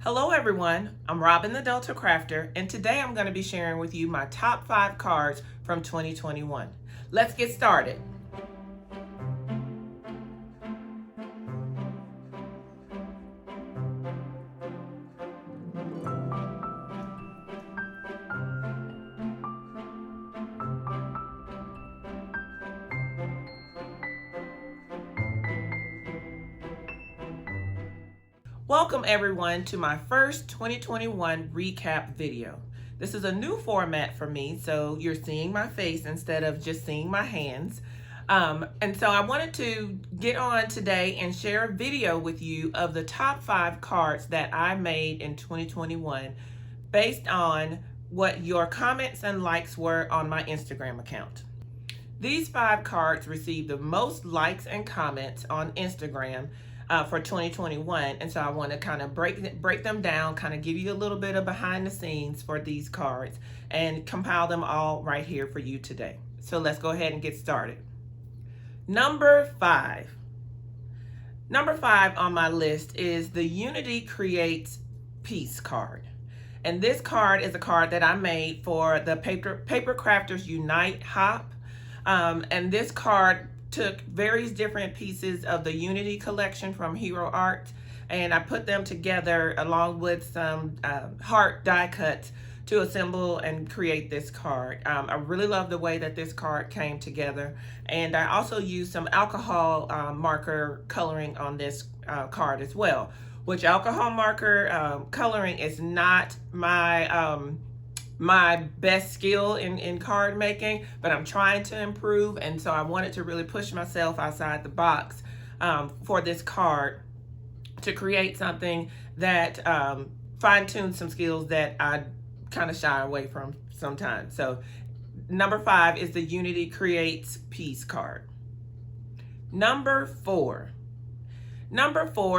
Hello everyone, I'm Robin the Delta Crafter, and today I'm going to be sharing with you my top 5 cards from 2021. Let's get started. Welcome everyone to my first 2021 recap video. This is a new format for me, so you're seeing my face instead of just seeing my hands. And so I wanted to get on today and share a video with you of the top 5 cards that I made in 2021 based on what your comments and likes were on my Instagram account. These 5 cards received the most likes and comments on Instagram for 2021, and so I want to kind of break them down, kind of give you a little bit of behind the scenes for these cards and compile them all right here for you today. So let's go ahead and get started. Number 5 on my list is the Unity Creates Peace card. And this card is a card that I made for the Paper Crafters Unite Hop. And this card took various different pieces of the Unity collection from Hero Art, and I put them together along with some heart die cuts to assemble and create this card. I really love the way that this card came together, and I also used some alcohol marker coloring on this card as well, which alcohol marker coloring is not my best skill in card making, but I'm trying to improve, and so I wanted to really push myself outside the box for this card to create something that fine-tunes some skills that I kind of shy away from sometimes. So number 5 is the Unity Creates Peace card. Number 4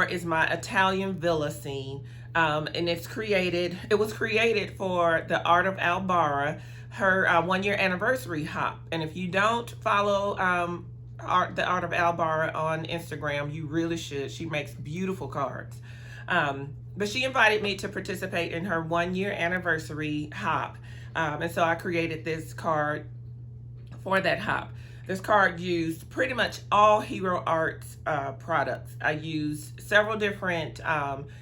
is my Italian villa scene. And it was created for the Art of Albara, her 1-year anniversary hop. And if you don't follow the Art of Albara on Instagram, you really should. She makes beautiful cards. But she invited me to participate in her 1-year anniversary hop. And so I created this card for that hop. This card used pretty much all Hero Arts products. I used several different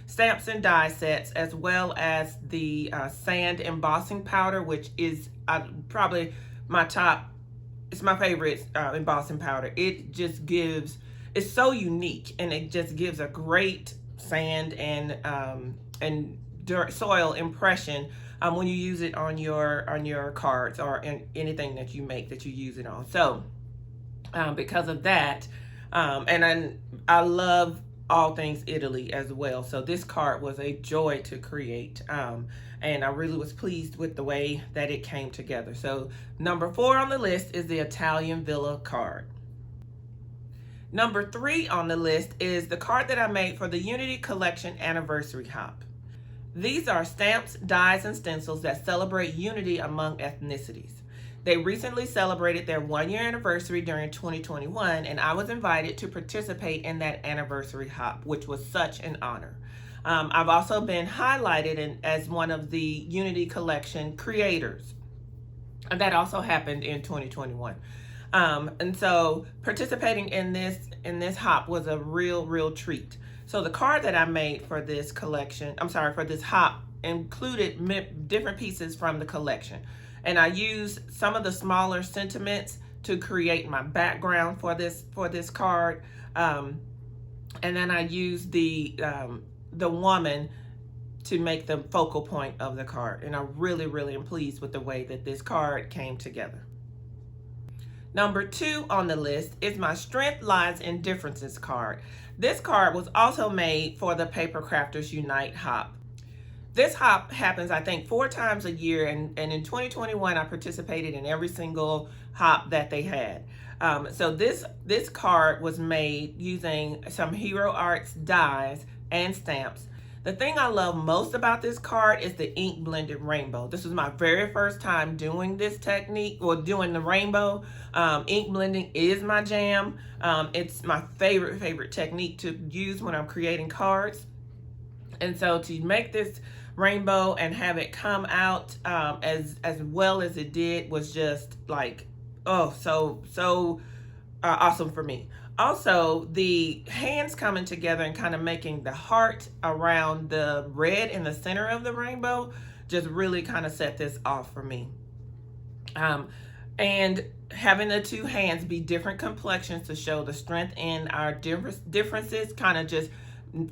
stamps and die sets, as well as the sand embossing powder, which is probably it's my favorite embossing powder. It's so unique, and it just gives a great sand and dirt soil impression when you use it on your cards or in anything that you make that you use it on. So because of that, and I love all things Italy as well. So this card was a joy to create, and I really was pleased with the way that it came together. So number 4 on the list is the Italian Villa card. Number 3 on the list is the card that I made for the Unity Collection Anniversary Hop. These are stamps, dies, and stencils that celebrate unity among ethnicities. They recently celebrated their 1-year anniversary during 2021, and I was invited to participate in that anniversary hop, which was such an honor. I've also been highlighted as one of the Unity Collection creators. And that also happened in 2021. And so participating in this hop was a real treat. So the card that I made for this for this hop included different pieces from the collection. And I used some of the smaller sentiments to create my background for this card. And then I used the woman to make the focal point of the card. And I really am pleased with the way that this card came together. Number 2 on the list is my Strength Lies in Differences card. This card was also made for the Paper Crafters Unite hop. This hop happens, I think, 4 times a year, and in 2021, I participated in every single hop that they had. So this card was made using some Hero Arts dies and stamps. The thing I love most about this card is the ink blended rainbow. This was my very first time doing this technique, or doing the rainbow. Ink blending is my jam. It's my favorite technique to use when I'm creating cards. And so to make this rainbow and have it come out as well as it did was just like, oh, so awesome for me. Also, the hands coming together and kind of making the heart around the red in the center of the rainbow just really kind of set this off for me. And having the two hands be different complexions to show the strength in our differences kind of just,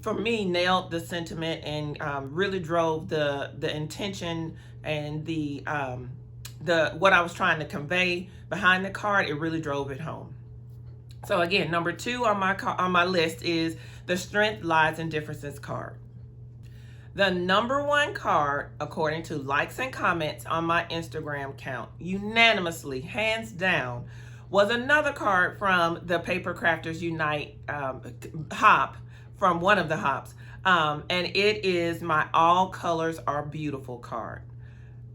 for me, nailed the sentiment and really drove the intention and the what I was trying to convey behind the card. It really drove it home. So again, number 2 on my list is the Strength Lies in Differences card. The number 1 card, according to likes and comments on my Instagram account, unanimously, hands down, was another card from the Paper Crafters Unite hop, from one of the hops. And it is my All Colors Are Beautiful card.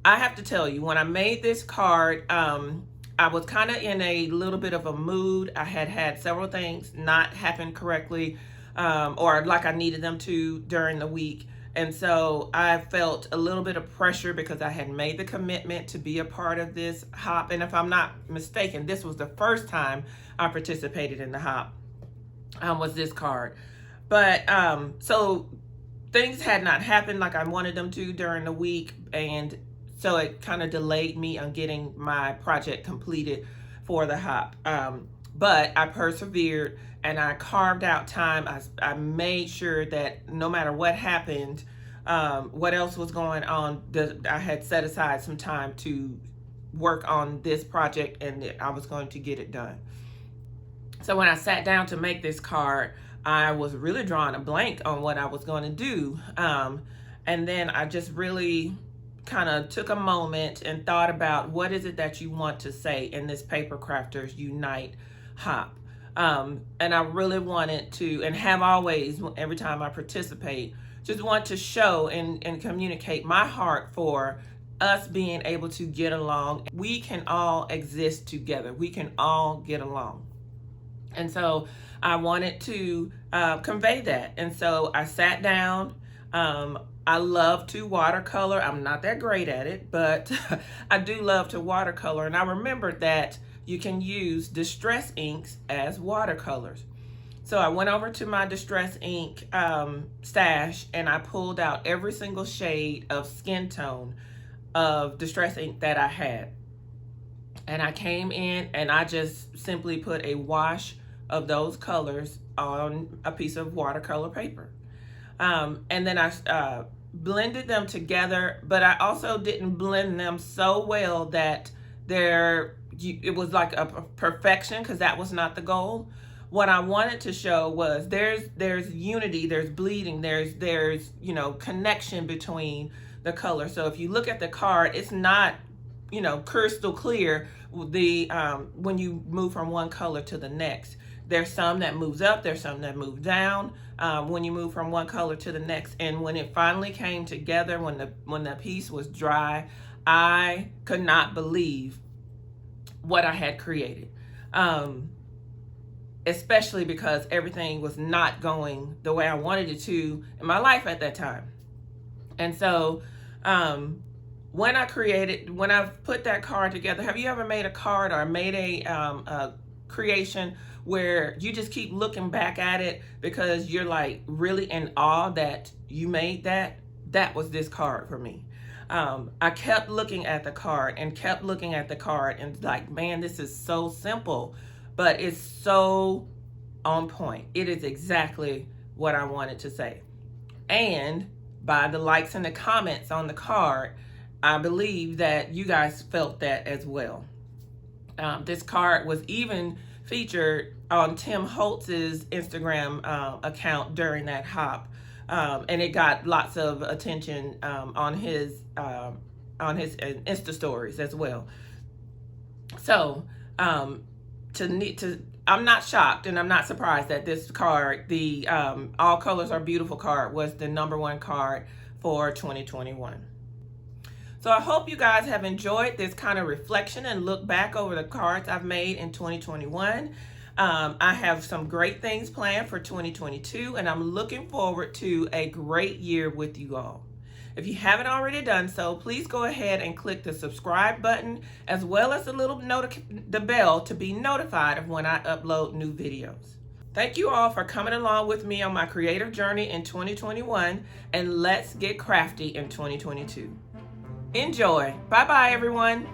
I have to tell you, when I made this card, I was kind of in a little bit of a mood. I had several things not happen correctly or like I needed them to during the week. And so I felt a little bit of pressure because I had made the commitment to be a part of this hop. And if I'm not mistaken, this was the first time I participated in the hop, was this card. But so things had not happened like I wanted them to during the week. And so it kind of delayed me on getting my project completed for the hop. But I persevered and I carved out time. I made sure that no matter what happened, what else was going on, I had set aside some time to work on this project and I was going to get it done. So when I sat down to make this card, I was really drawing a blank on what I was going to do. And then I just really kind of took a moment and thought about what is it that you want to say in this Paper Crafters Unite hop. And I really wanted to, and have always, every time I participate, just want to show and communicate my heart for us being able to get along. We can all exist together. We can all get along. And so I wanted to convey that. And so I sat down. I love to watercolor. I'm not that great at it, but I do love to watercolor. And I remembered that you can use distress inks as watercolors. So I went over to my distress ink stash and I pulled out every single shade of skin tone of distress ink that I had. And I came in and I just simply put a wash of those colors on a piece of watercolor paper. And then I blended them together, but I also didn't blend them so well that it was like a perfection, because that was not the goal. What I wanted to show was there's unity, there's bleeding, there's connection between the color. So if you look at the card, it's not crystal clear when you move from one color to the next. There's some that moves up, there's some that move down when you move from one color to the next. And when it finally came together, when the piece was dry, I could not believe what I had created. Especially because everything was not going the way I wanted it to in my life at that time. And so when I put that card together, have you ever made a card or made a creation where you just keep looking back at it because you're like really in awe that you made that? That was this card for me. I kept looking at the card and kept looking at the card and like, man, this is so simple, but it's so on point. It is exactly what I wanted to say. And by the likes and the comments on the card, I believe that you guys felt that as well. This card was even featured on Tim Holtz's Instagram account during that hop. And it got lots of attention on his Insta stories as well. So I'm not shocked and I'm not surprised that this card, the All Colors Are Beautiful card, was the #1 card for 2021. So I hope you guys have enjoyed this kind of reflection and look back over the cards I've made in 2021. I have some great things planned for 2022, and I'm looking forward to a great year with you all. If you haven't already done so, please go ahead and click the subscribe button as well as the bell to be notified of when I upload new videos. Thank you all for coming along with me on my creative journey in 2021, and let's get crafty in 2022. Enjoy. Bye-bye, everyone.